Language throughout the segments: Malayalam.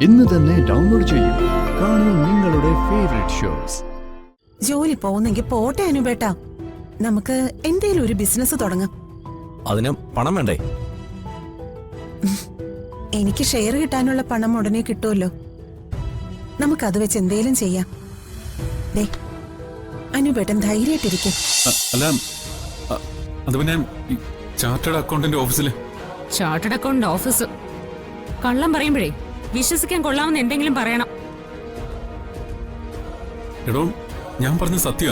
ഇന്ന് തന്നെ ഡൗൺലോഡ് ചെയ്യൂ. കാണൂ നിങ്ങളുടെ ഫേവറേറ്റ് ഷോസ്. ജോലി പോകുന്നെങ്കിൽ പോട്ടെ അനുപേട്ടാ. നമുക്ക് എന്തേലും ഒരു ബിസിനസ് തുടങ്ങാം. അതിന് പണം വേണ്ടേ? എനിക്ക് ഷെയർ കിട്ടാനുള്ള പണം ഉടനെ കിട്ടുമല്ലോ. നമുക്കത് വെച്ച് എന്തേലും ചെയ്യാം. ദേ അനുപേട്ടൻ ധൈര്യമായിട്ടിരിക്കും. അല്ല, അത് പിന്നെ ചാർട്ടേഡ് അക്കൗണ്ടന്റ് ഓഫീസില്. ചാർട്ടേഡ് അക്കൗണ്ട് ഓഫീസ് കള്ളം പറയുമ്പോഴേ വിശ്വസിക്കാൻ കൊള്ളാമെന്ന് എന്തെങ്കിലും പറയണം. എടോ, ഞാൻ പറഞ്ഞ സത്യ.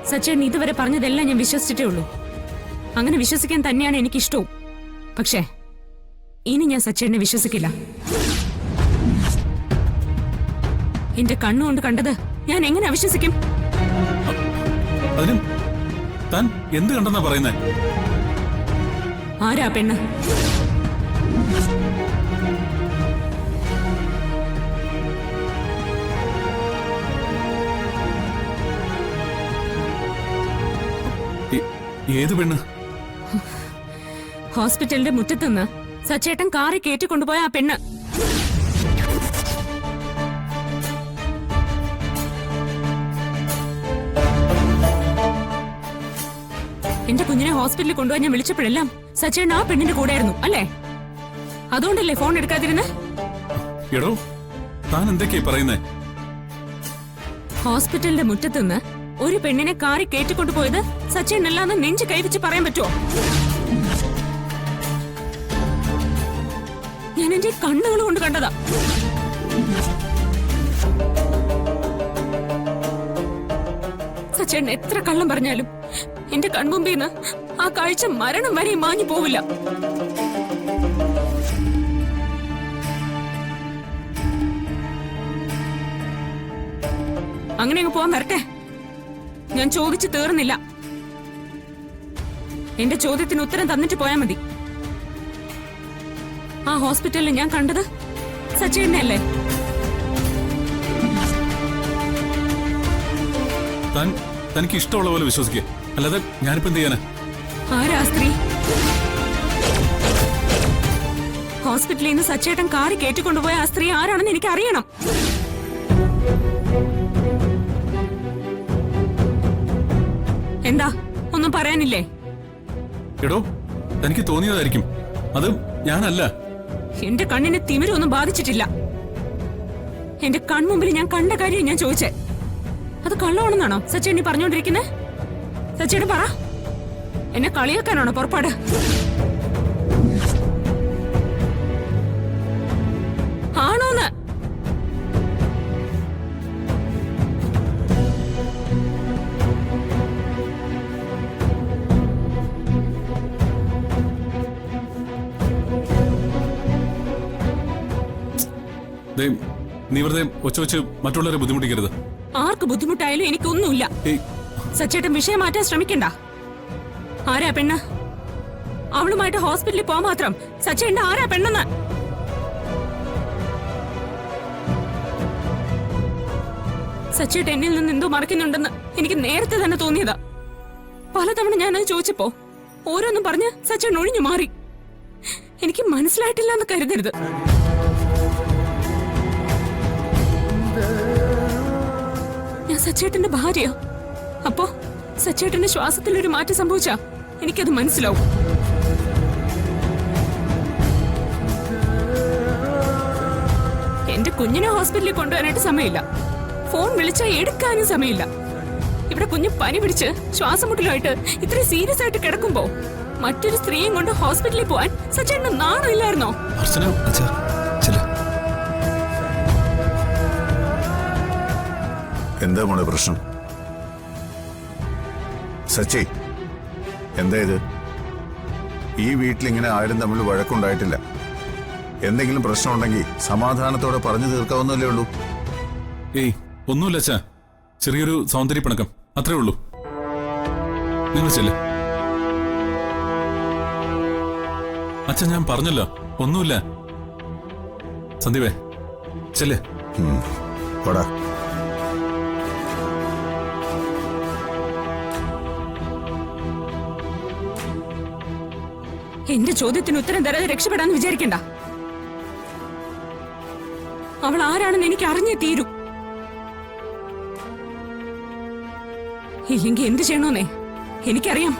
സച്ചേട്ടൻ ഇതുവരെ പറഞ്ഞതെല്ലാം ഞാൻ വിശ്വസിച്ചിട്ടേ ഉള്ളൂ. അങ്ങനെ വിശ്വസിക്കാൻ തന്നെയാണ് എനിക്കിഷ്ടവും. പക്ഷേ ഇനി ഞാൻ സച്ചേട്ടനെ വിശ്വസിക്കില്ല. എന്റെ കണ്ണുകൊണ്ട് കണ്ടത് ഞാൻ എങ്ങനെ അവിശ്വസിക്കും? അതിനും താൻ എന്ത് കണ്ടെന്നാ പറയുന്നേ? ആരാ പെണ്ണ്? ഏത് പെണ്ണ്? ഹോസ്പിറ്റലിന്റെ മുറ്റത്തുനിന്ന് സച്ചേട്ടൻ കാറി കയറ്റിക്കൊണ്ടുപോയ ആ പെണ്ണ്. എന്റെ കുഞ്ഞിനെ ഹോസ്പിറ്റലിൽ കൊണ്ടുപോയി ഞാൻ വിളിച്ചപ്പോഴെല്ലാം സച്ചേട്ടൻ ആ പെണ്ണിന്റെ കൂടെയായിരുന്നു അല്ലേ? അതുകൊണ്ടല്ലേ ഫോൺ എടുക്കാതിരുന്ന്? എടോ, താൻ എന്തൊക്കെയാ പറയുന്നേ? ഹോസ്പിറ്റലിന്റെ മുറ്റത്തുനിന്ന് ഒരു പെണ്ണിനെ കാറി കയറ്റിക്കൊണ്ടുപോയത് സച്ചേട്ടനല്ലാന്ന് നെഞ്ച് കൈവച്ച് പറയാൻ പറ്റുമോ? ഞാൻ എന്റെ കണ്ണുകൾ കൊണ്ട് കണ്ടതാ. സച്ചേട്ടൻ എത്ര കള്ളം പറഞ്ഞാലും എന്റെ കൺമുമ്പിൽ നിന്ന് ആ കാഴ്ച മരണം വരെ മാഞ്ഞു പോവില്ല. അങ്ങനെ അങ്ങ് പോവാൻ വരട്ടെ. ഞാൻ ചോദിച്ചു തീർന്നില്ല. എന്റെ ചോദ്യത്തിന് ഉത്തരം തന്നിട്ട് പോയാൽ മതി. ആ ഹോസ്പിറ്റലിൽ ഞാൻ കണ്ടത് സച്ചേട്ടനെയല്ലേ? തനിക്ക് ഇഷ്ടമുള്ള പോലെ വിശ്വസിക്കുക, അല്ലാതെ ഞാനിപ്പോ എന്ത് ചെയ്യാനാ? ആരാ സ്ത്രീ? ഹോസ്പിറ്റലിൽ നിന്ന് സച്ചേട്ടൻ കാറി കയറ്റിക്കൊണ്ടുപോയ ആ സ്ത്രീ ആരാണെന്ന് എനിക്ക് അറിയണം. എന്താ, ഒന്നും പറയാനില്ലേ? എടോ, തനിക്ക് തോന്നിയതായിരിക്കും, അത് ഞാനല്ല. എന്റെ കണ്ണിനെ തിമിരൊന്നും ബാധിച്ചിട്ടില്ല. എന്റെ കൺമുമ്പിൽ ഞാൻ കണ്ട കാര്യം ഞാൻ ചോദിച്ചേ. അത് കള്ളമാണെന്നാണോ സച്ചേട്ടൻ പറഞ്ഞോണ്ടിരിക്കുന്നത്? സച്ചേട്ടൻ പറ, എന്നെ കളിയാക്കാനാണോ പുറപ്പാട്? ആണോന്ന്? നീ വെറുതെ ഒച്ച വെച്ച് മറ്റുള്ളവരെ ബുദ്ധിമുട്ടിക്കരുത്. ആർക്ക് ബുദ്ധിമുട്ടായാലും എനിക്കൊന്നുമില്ല. സച്ചേട്ടൻ വിഷയം മാറ്റാൻ ശ്രമിക്കണ്ട. ആരാ പെണ്ണ്? അവളുമായിട്ട് ഹോസ്പിറ്റലിൽ പോവാൻ മാത്രം സച്ചേട്ടൻ ആരാ പെണ്ണെന്ന്? സച്ചേട്ടൻ എന്നിൽ നിന്ന് എന്തോ മറക്കുന്നുണ്ടെന്ന് എനിക്ക് നേരത്തെ തന്നെ തോന്നിയതാ. പലതവണ ഞാനത് ചോദിച്ചപ്പോ ഓരോന്നും പറഞ്ഞ് സച്ചേട്ടൻ ഒഴിഞ്ഞു മാറി. എനിക്ക് മനസ്സിലായിട്ടില്ല എന്ന് കരുതരുത്. ഞാൻ സച്ചേട്ടന്റെ ഭാര്യ. അപ്പോ സച്ചേട്ടന്റെ ശ്വാസത്തിൽ ഒരു മാറ്റം സംഭവിച്ചാ എനിക്കത് മനസ്സിലാവും. എന്റെ കുഞ്ഞിനെ ഹോസ്പിറ്റലിൽ കൊണ്ടുവരാനായിട്ട് സമയമില്ല. ഫോൺ വിളിച്ചാൽ എടുക്കാനും സമയമില്ല. ഇവിടെ കുഞ്ഞ് പനി പിടിച്ച് ശ്വാസമുട്ടലുമായിട്ട് ഇത്രയും സീരിയസ് ആയിട്ട് കിടക്കുമ്പോ മറ്റൊരു സ്ത്രീയും കൊണ്ട് ഹോസ്പിറ്റലിൽ പോവാൻ സച്ചേട്ടന് നാണമില്ലായിരുന്നോ? എന്താ മോളെ പ്രശ്നം? സച്ചി, എന്താ ഇത്? ഈ വീട്ടിലിങ്ങനെ ആരും തമ്മിൽ വഴക്കുണ്ടായിട്ടില്ല. എന്തെങ്കിലും പ്രശ്നമുണ്ടെങ്കിൽ സമാധാനത്തോടെ പറഞ്ഞു തീർക്കാവുന്നല്ലേ ഉള്ളൂ. ഏയ്, ഒന്നുമില്ല അച്ഛാ, ചെറിയൊരു സൗന്ദര്യപ്പിണക്കം, അത്രേ ഉള്ളൂ. നിങ്ങൾ ചെല്ല്. അച്ഛൻ, ഞാൻ പറഞ്ഞല്ലോ, ഒന്നുമില്ല. സന്ദീപേ, ചെല്ല്. പോടാ. എന്റെ ചോദ്യത്തിന് ഉത്തരം തരാതെ രക്ഷപ്പെടാന്ന് വിചാരിക്കണ്ട. അവൾ ആരാണെന്ന് എനിക്ക് അറിഞ്ഞേ തീരൂ. ഇല്ലെങ്കിൽ എന്ത് ചെയ്യണോന്നേ എനിക്കറിയാം.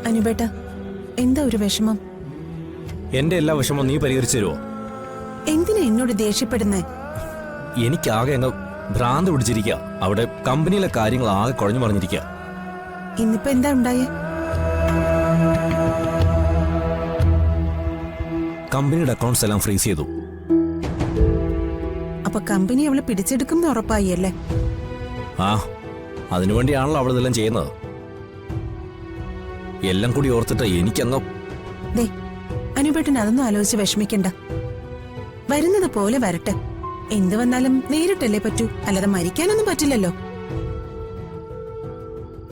അനുപേട്ട, എന്താ ഒരു വിഷമം? എന്റെ എല്ലാ വിഷമവും നീ പരിഹരിച്ചു തരുമോ? എന്തിനാ എന്നോട് ദേഷ്യപ്പെടുന്നേ? എനിക്കാകെ അങ്ങ് ഭ്രാന്ത് പിടിച്ചിരിക്കുക. അവിടെ കമ്പനിയിലെ കാര്യങ്ങൾ ആകെ കുഴഞ്ഞു പറഞ്ഞിരിക്കുക. ഇന്നിപ്പോ എന്താ ഉണ്ടായേ? കമ്പനിയുടെ അക്കൗണ്ട്സ് എല്ലാം ഫ്രീസ് ചെയ്തു. അപ്പൊ കമ്പനി അവള് പിടിച്ചെടുക്കും ഉറപ്പായി അല്ലേ? ആ, അതിനുവേണ്ടിയാണല്ലോ അവൾ ഇതെല്ലാം ചെയ്യുന്നത്. എല്ലാം കൂടി ഓർത്തിട്ട് എനിക്കങ്ങ് ദേ, അനുപേട്ടൻ അതൊന്നും ആലോചിച്ച് വിഷമിക്കണ്ട. വരുന്നത് പോലെ വരട്ടെ. എന്ത് വന്നാലും നേരിട്ടല്ലേ പറ്റൂ, അല്ലാതെ മരിക്കാനൊന്നും പറ്റില്ലല്ലോ.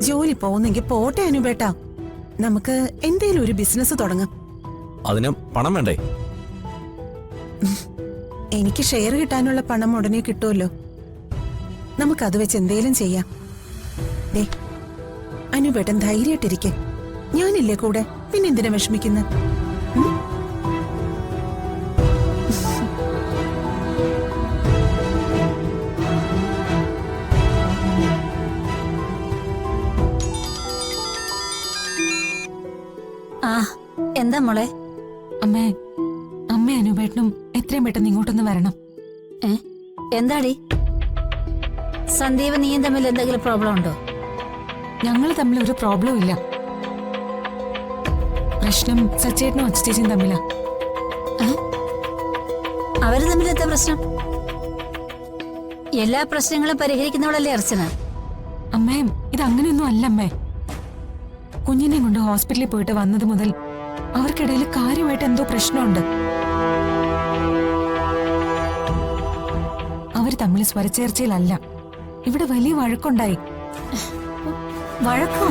ജോലി പോകുന്നെങ്കിൽ പോട്ടെ അനുപേട്ട. നമുക്ക് എന്തേലും ഒരു ബിസിനസ് തുടങ്ങാം. അതിന് പണം വേണ്ടേ? എനിക്ക് ഷെയർ കിട്ടാനുള്ള പണം ഉടനെ കിട്ടുമല്ലോ. നമുക്കത് വെച്ച് എന്തേലും ചെയ്യാം. ദേ, അനുപേട്ടൻ ധൈര്യമായിട്ടിരിക്കെ. ഞാനില്ലേ കൂടെ, പിന്നെന്തിനാ വിഷമിക്കുന്നത്? ആ, എന്താ മോളെ? അമ്മേ, അമ്മ അനുപേട്ടനും എത്രയും പെട്ടെന്ന് ഇങ്ങോട്ടൊന്ന് വരണം. എന്താടി? സന്ദീപ് നീയും തമ്മിൽ എന്തെങ്കിലും പ്രോബ്ലം ഉണ്ടോ? ഞങ്ങൾ തമ്മിൽ ഒരു പ്രോബ്ലം ഇല്ല. പ്രശ്നം സച്ചേട്ടനും അച്ഛേച്ചിയും തമ്മിലാ. അവര് തമ്മിൽ എന്താ പ്രശ്നം? എല്ലാ പ്രശ്നങ്ങളും പരിഹരിക്കുന്നവളല്ലേ അർച്ചന? അമ്മേ, ഇത് അങ്ങനെയൊന്നും അല്ല അമ്മേ. കുഞ്ഞിനെ കൊണ്ട് ഹോസ്പിറ്റലിൽ പോയിട്ട് വന്നത് മുതൽ അവർക്കിടയിൽ കാര്യമായിട്ട് എന്തോ പ്രശ്നമുണ്ട്. അവർ തമ്മിൽ സ്വരച്ചേർച്ചയിലല്ല. ഇവിടെ വലിയ വഴക്കുണ്ടായി. വഴക്കോ?